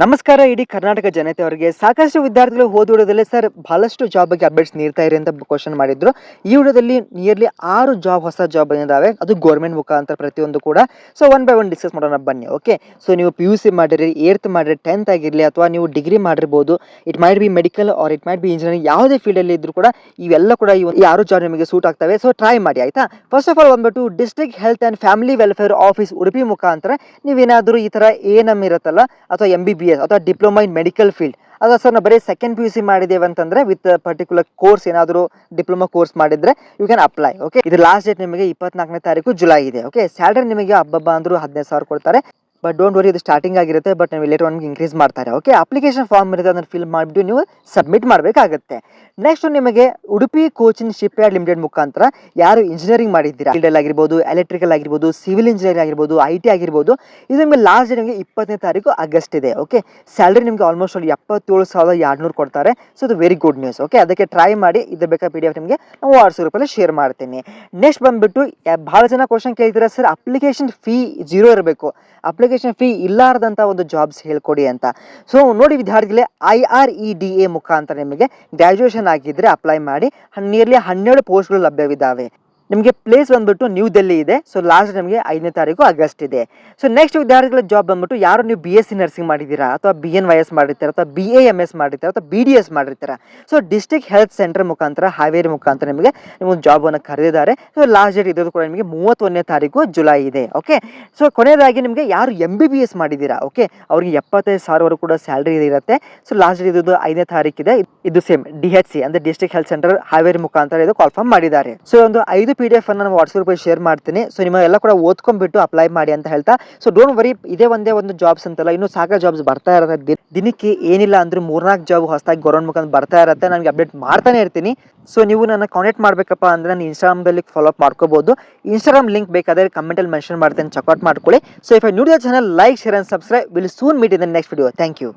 ನಮಸ್ಕಾರ. ಇಡೀ ಕರ್ನಾಟಕ ಜನತೆಯವರಿಗೆ ಸಾಕಷ್ಟು ವಿದ್ಯಾರ್ಥಿಗಳು ಓದುವುದರಲ್ಲಿ ಸರ್ ಬಹಳಷ್ಟು ಜಾಬ್ ಬಗ್ಗೆ ಅಪ್ಡೇಟ್ಸ್ ನೀಡ್ತಾ ಇರಿ ಅಂತ ಕ್ವಶನ್ ಮಾಡಿದ್ರು. ಈ ವಿಡಿಯೋದಲ್ಲಿ ನಿಯರ್ಲಿ 6 ಜಾಬ್ ಹೊಸ ಜಾಬ್ ಬಂದಿದ್ದಾವೆ, ಅದು ಗೌರ್ಮೆಂಟ್ ಮುಖಾಂತರ ಪ್ರತಿಯೊಂದು ಕೂಡ. So one by one discuss ಮಾಡೋಣ ಬನ್ನಿ. ಓಕೆ, ಸೊ ನೀವು PUC ಮಾಡಿರಿ, 8th ಮಾಡಿರಿ, 10th ಆಗಿರಲಿ, ಅಥವಾ ನೀವು ಡಿಗ್ರಿ ಮಾಡಿರ್ಬೋದು. It might be medical or it might be engineering, ಯಾವುದೇ ಫೀಲ್ಡಲ್ಲಿ ಇದ್ರೂ ಕೂಡ ಇವೆಲ್ಲ ಕೂಡ ಈ 6 ಜಾಬ್ ನಿಮಗೆ ಸೂಟ್ ಆಗ್ತವೆ. ಸೊ ಟ್ರೈ ಮಾಡಿ ಆಯ್ತಾ. ಫಸ್ಟ್ ಆಫ್ ಆಲ್ ಬಂದ್ಬಿಟ್ಟು district health and family welfare office Udupi ಮುಖಾಂತರ ನೀವೇನಾದರೂ ಈ ಥರ ANM ಇರುತ್ತಲ್ಲ, ಅಥವಾ MBBS ಅಥವಾ ಡಿಪ್ಲೊಮಾ ಇನ್ ಮೆಡಿಕಲ್ ಫೀಲ್ಡ್, ಅದು ಸರ್ ನಾವು ಬರೀ ಸೆಕೆಂಡ್ PUC ಮಾಡಿದ್ದೇವೆ ಅಂತಂದ್ರೆ ವಿತ್ ಪರ್ಟಿಕ್ಯುಲರ್ ಕೋರ್ಸ್ ಏನಾದರೂ ಡಿಪ್ಲೊಮಾ ಕೋರ್ಸ್ ಮಾಡಿದ್ರೆ ಯು ಕ್ಯಾನ್ ಅಪ್ಲೈ. ಓಕೆ, ಇದು ಲಾಸ್ಟ್ ಡೇಟ್ ನಿಮಗೆ 24ನೇ ತಾರೀಕು ಜುಲೈ ಇದೆ. ಓಕೆ, ಸ್ಯಾಲರಿ ನಿಮಗೆ ಹಬ್ಬ ಅಂದರೂ 15,000 ಕೊಡ್ತಾರೆ. ಬಟ್ ಡೋಂಟ್ ವರಿ, ಇದು ಸ್ಟಾರ್ಟಿಂಗ್ ಆಗಿರುತ್ತೆ, ಬಟ್ ನೀವು ಲೇಟರ್ ಒನ್ಗೆ ಇನ್ಕ್ರೀಸ್ ಮಾಡ್ತಾರೆ. ಓಕೆ, ಅಪ್ಲಿಕೇಶನ್ ಫಾರ್ಮ್ ಇರುತ್ತೆ, ಅದನ್ನು ಫಿಲ್ ಮಾಡಿಬಿಟ್ಟು ನೀವು ಸಬ್ಮಿಟ್ ಮಾಡಬೇಕಾಗುತ್ತೆ. ನೆಕ್ಸ್ಟ್ ನಿಮಗೆ Udupi coaching ship yard limited ಮುಖಾಂತರ ಯಾರು ಇಂಜಿನಿಯರಿಂಗ್ ಮಾಡಿದ್ದೀರಾ, ಫೀಲ್ಡಲ್ ಆಗಿರ್ಬೋದು, ಎಲೆಕ್ಟ್ರಿಕಲ್ ಆಗಿರ್ಬೋದು, ಸಿವಿಲ್ ಇಂಜಿನಿಯರಿಂಗ್ ಆಗಿರ್ಬೋದು, IT ಆಗಿರ್ಬೋದು, ಇದು ನಿಮಗೆ ಲಾಸ್ಟ್ ಡೇಟ್ ನಿಮಗೆ 20ನೇ ತಾರೀಕು ಆಗಸ್ಟ್ ಇದೆ. ಓಕೆ, ಸ್ಯಾಲರಿ ನಿಮಗೆ ಆಲ್ಮೋಸ್ಟ್ 77,200 ಕೊಡ್ತಾರೆ. ಸೊ ಇದು ವೆರಿ ಗುಡ್ ನ್ಯೂಸ್. ಓಕೆ, ಅದಕ್ಕೆ ಟ್ರೈ ಮಾಡಿ. ಇದು ಬೇಕಾ PDF ನಿಮಗೆ ನಾವು ವಾಟ್ಸಪ್ ಗ್ರೂಪಲ್ಲಿ ಶೇರ್ ಮಾಡ್ತೀನಿ. ನೆಕ್ಸ್ಟ್ ಬಂದುಬಿಟ್ಟು ಭಾಳ ಜನ ಕ್ವಶನ್ ಕೇಳ್ತೀರಾ, ಸರ್ ಅಪ್ಲಿಕೇಶನ್ ಫೀ 0 ಇರಬೇಕು, ಅಪ್ಲಿಕೇಶನ್ ಫೀ ಇಲ್ಲಾರ್ದಂಥ ಒಂದು ಜಾಬ್ಸ್ ಹೇಳ್ಕೊಡಿ ಅಂತ. ಸೊ ನೋಡಿ ವಿದ್ಯಾರ್ಥಿಗಳೇ, IREDA ಮುಖಾಂತರ ನಿಮಗೆ ಗ್ರ್ಯಾಜುಯೇಷನ್ ಆಗಿದ್ದರೆ ಅಪ್ಲೈ ಮಾಡಿ. ನಿಯರ್ಲಿ 12 ಪೋಸ್ಟ್ಗಳು ಲಭ್ಯವಿದ್ದಾವೆ. ನಿಮಗೆ ಪ್ಲೇಸ್ ಬಂದ್ಬಿಟ್ಟು ನ್ಯೂ ದಿಲ್ಲಿ ಇದೆ. ಸೊ ಲಾಸ್ಟ್ ನಿಮಗೆ 5ನೇ ತಾರೀಕು ಆಗಸ್ಟ್ ಇದೆ. ಸೊ ನೆಕ್ಸ್ಟ್ ವಿದ್ಯಾರ್ಥಿಗಳ ಜಾಬ್ ಬಂದ್ಬಿಟ್ಟು ಯಾರು ನೀವು BSc ನರ್ಸಿಂಗ್ ಮಾಡಿದ್ದೀರಾ, ಅಥವಾ BNYS ಮಾಡಿರ್ತೀರಾ, ಅಥವಾ BAMS ಮಾಡಿರ್ತೀರಾ, ಅಥವಾ BDS ಮಾಡಿರ್ತೀರಾ. ಸೊ ಡಿಸ್ಟ್ರಿಕ್ಟ್ ಹೆಲ್ತ್ ಸೆಂಟರ್ ಮುಖಾಂತರ, ಹಾವೇರಿ ಮುಖಾಂತರ ನಿಮಗೆ ನಿಮ್ಮೊಂದು ಜಾಬನ್ನು ಕರೆದಿದ್ದಾರೆ. ಸೊ ಲಾಸ್ಟ್ ಡೇಟ್ ಇರೋದು ಕೂಡ ನಿಮಗೆ 31ನೇ ತಾರೀಕು ಜುಲೈ ಇದೆ. ಓಕೆ, ಸೊ ಕೊನೆಯದಾಗಿ ನಿಮಗೆ ಯಾರು MBBS ಮಾಡಿದ್ದೀರಾ, ಓಕೆ, ಅವ್ರಿಗೆ 75,000 ಕೂಡ ಸ್ಯಾಲ್ರಿ ಇರುತ್ತೆ. ಸೊ ಲಾಸ್ಟ್ ಡೇಟ್ ಇದು 5ನೇ ತಾರೀಕಿದೆ. ಇದು ಸೇಮ್ DHC ಅಂದರೆ ಡಿಸ್ಟ್ರಿಕ್ಟ್ ಹೆಲ್ತ್ ಸೆಂಟರ್ ಹಾವೇರಿ ಮುಖಾಂತರ ಇದು ಕಾಲ್ಫಾರ್ಮ್ ಮಾಡಿದ್ದಾರೆ. ಸೊ ಒಂದು 5 PDF ಅನ್ನು ನಾನು ವಾಟ್ಸಪ್ ಗ್ರೂಪಲ್ಲಿ ಶೇರ್ ಮಾಡ್ತೀನಿ. ಸೊ ನಿಮ್ಮೆಲ್ಲ ಕೂಡ ಓದ್ಕೊಂಡ್ಬಿಟ್ಟು ಅಪ್ಲೈ ಮಾಡಿ ಅಂತ ಹೇಳ್ತಾ, ಸೊ ಡೋಂಟ್ ವರಿ, ಇದೇ ಒಂದೇ ಒಂದು ಜಾಬ್ಸ್ ಅಂತಲ್ಲ, ಇನ್ನೂ ಸಾಕಷ್ಟು ಜಾಬ್ಸ್ ಬರ್ತಾ ಇರುತ್ತೆ. ದಿನಕ್ಕೆ ಏನಿಲ್ಲ ಅಂದ್ರೆ 3-4 ಜಾಬ್ ಹೊಸದಾಗಿ ಗೌರ್ಮೆಂಟ್ ಮುಖಾಂತರ ಬರ್ತಾ ಇರುತ್ತೆ. ನನಗೆ ಅಪ್ಡೇಟ್ ಮಾಡ್ತಾನೆ ಇರ್ತೀನಿ. ಸೊ ನೀವು ನನ್ನ ಕಾಂಟ್ಯಾಕ್ಟ್ ಮಾಡಬೇಕಪ್ಪ ಅಂದರೆ ನಾನು ಇನ್ಸ್ಟಾಗ್ರಾಮ್ದಲ್ಲಿ ಫಾಲೋ ಅಪ್ ಮಾಡ್ಕೋಬಹುದು. ಇನ್ಸ್ಟಾಗ್ರಾಮ್ ಲಿಂಕ್ ಬೇಕಾದರೆ ಕಮೆಂಟಲ್ಲಿ ಮೆನ್ಷನ್ ಮಾಡ್ತೇನೆ, ಚೆಕ್ಔಟ್ ಮಾಡ್ಕೊಳ್ಳಿ. So if I new to the channel, like, share and subscribe. Will soon meet in the next video. Thank you.